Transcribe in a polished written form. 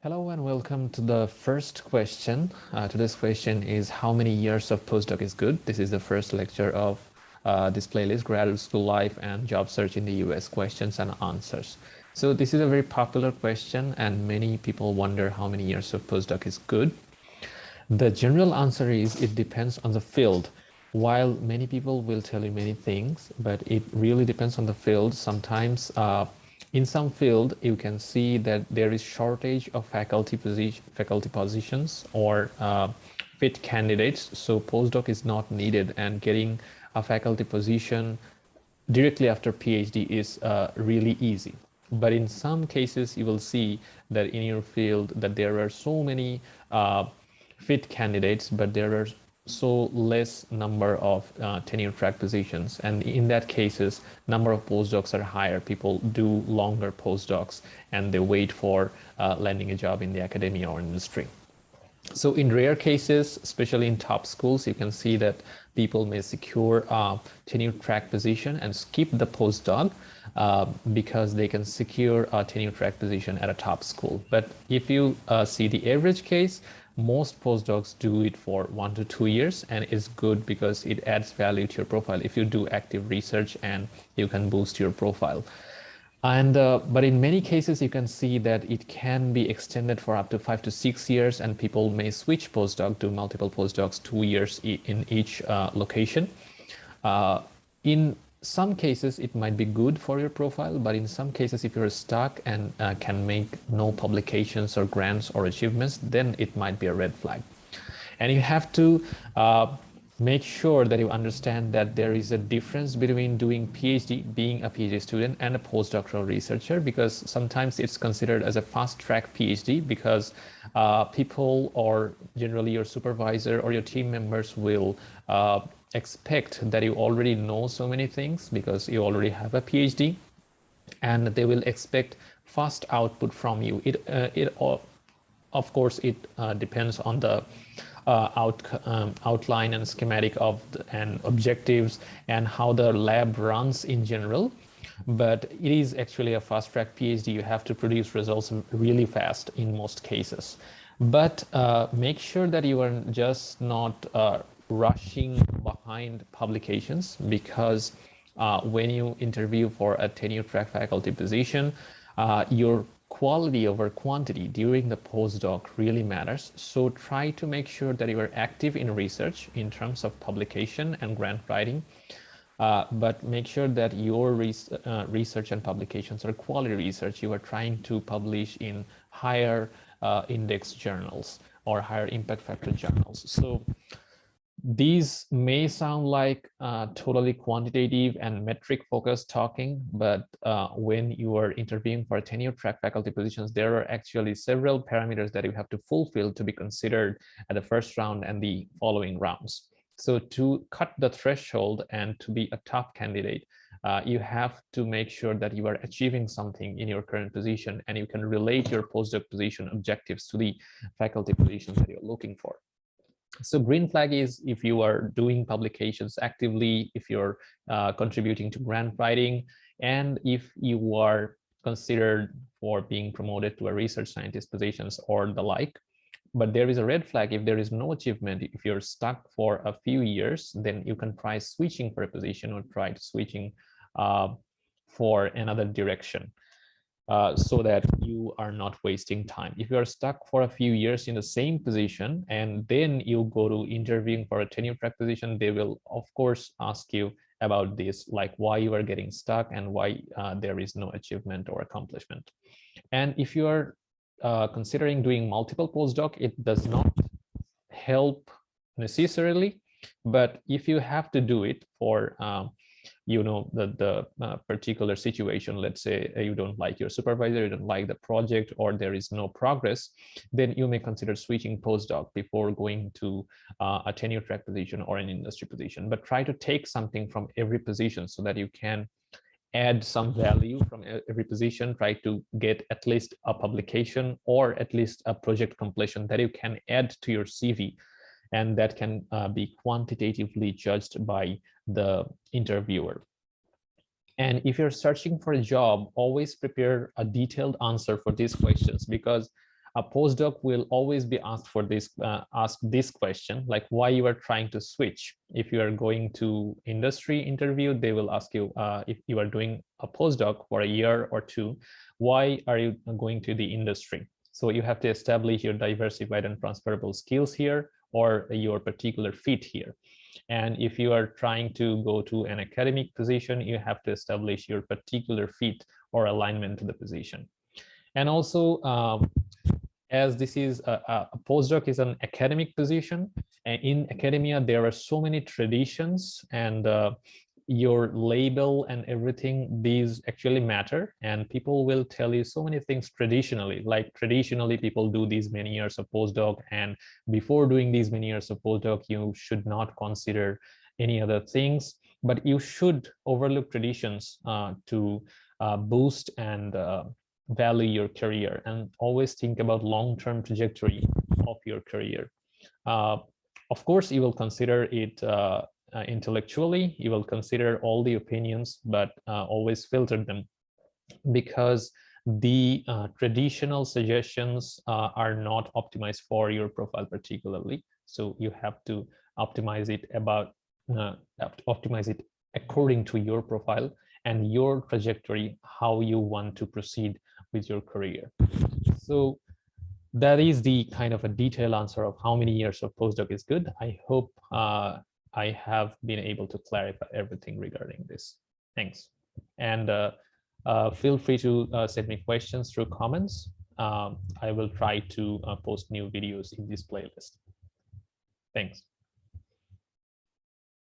Hello and welcome to the first question. Today's question is how many years of postdoc is good? This is the first lecture of this playlist, Graduate School Life and Job Search in the US, questions and answers. So this is a very popular question and many people wonder how many years of postdoc is good. The general answer is it depends on the field. While many people will tell you many things, but it really depends on the field. Sometimes in some field, you can see that there is shortage of faculty positions or fit candidates. So postdoc is not needed, and getting a faculty position directly after PhD is really easy. But in some cases, you will see that in your field that there are so many fit candidates, but there are so less number of tenure track positions, and in that cases number of postdocs are higher. People do longer postdocs and they wait for landing a job in the academia or industry. So in rare cases, especially in top schools, you can see that people may secure a tenure track position and skip the postdoc because they can secure a tenure track position at a top school. But if you see the average case, most postdocs do it for 1 to 2 years, and it's good because it adds value to your profile if you do active research and you can boost your profile. And but in many cases, you can see that it can be extended for up to 5 to 6 years, and people may switch postdoc, do multiple postdocs, 2 years in each location. In some cases, it might be good for your profile, but in some cases, if you're stuck and can make no publications or grants or achievements, then it might be a red flag. And you have to make sure that you understand that there is a difference between doing PhD, being a PhD student, and a postdoctoral researcher, because sometimes it's considered as a fast-track PhD because people, or generally your supervisor or your team members, will expect that you already know so many things because you already have a PhD, and they will expect fast output from you. Of course, it depends on the outline and schematic of and objectives and how the lab runs in general. But it is actually a fast-track PhD. You have to produce results really fast in most cases. But make sure that you are just not rushing behind publications, because when you interview for a tenure track faculty position, your quality over quantity during the postdoc really matters. So try to make sure that you are active in research in terms of publication and grant writing, but make sure that your research and publications are quality research. You are trying to publish in higher index journals or higher impact factor journals. So these may sound like totally quantitative and metric focused talking, but when you are interviewing for tenure track faculty positions, there are actually several parameters that you have to fulfill to be considered at the first round and the following rounds. So to cut the threshold and to be a top candidate, you have to make sure that you are achieving something in your current position, and you can relate your postdoc position objectives to the faculty positions that you're looking for. So green flag is if you are doing publications actively, if you're contributing to grant writing, and if you are considered for being promoted to a research scientist positions or the like. But there is a red flag if there is no achievement. If you're stuck for a few years, then you can try switching for a position or try switching for another direction. So that you are not wasting time. If you are stuck for a few years in the same position and then you go to interviewing for a tenure track position, they will of course ask you about this, like why you are getting stuck and why there is no achievement or accomplishment. And if you are considering doing multiple postdoc, it does not help necessarily, but if you have to do it for the particular situation, let's say you don't like your supervisor, you don't like the project, or there is no progress, then you may consider switching postdoc before going to a tenure track position or an industry position. But try to take something from every position so that you can add some value from every position. Try to get at least a publication or at least a project completion that you can add to your CV, and that can be quantitatively judged by the interviewer. And if you're searching for a job, always prepare a detailed answer for these questions, because a postdoc will always be asked for this, ask this question, like why you are trying to switch. If you are going to industry interview, they will ask you, if you are doing a postdoc for a year or two, why are you going to the industry? So you have to establish your diversified and transferable skills here, or your particular fit here. And if you are trying to go to an academic position, you have to establish your particular fit or alignment to the position. And also, as this is a postdoc is an academic position, and in academia there are so many traditions, and your label and everything, these actually matter, and people will tell you so many things traditionally, like traditionally people do these many years of postdoc, and before doing these many years of postdoc you should not consider any other things, but you should overlook traditions to boost and value your career, and always think about long-term trajectory of your career. Of course, you will consider it intellectually, you will consider all the opinions, but always filter them, because the traditional suggestions are not optimized for your profile particularly. So you have to optimize it optimize it according to your profile and your trajectory, how you want to proceed with your career. So that is the kind of a detailed answer of how many years of postdoc is good. I hope I have been able to clarify everything regarding this. Thanks. And feel free to send me questions through comments. I will try to post new videos in this playlist. Thanks.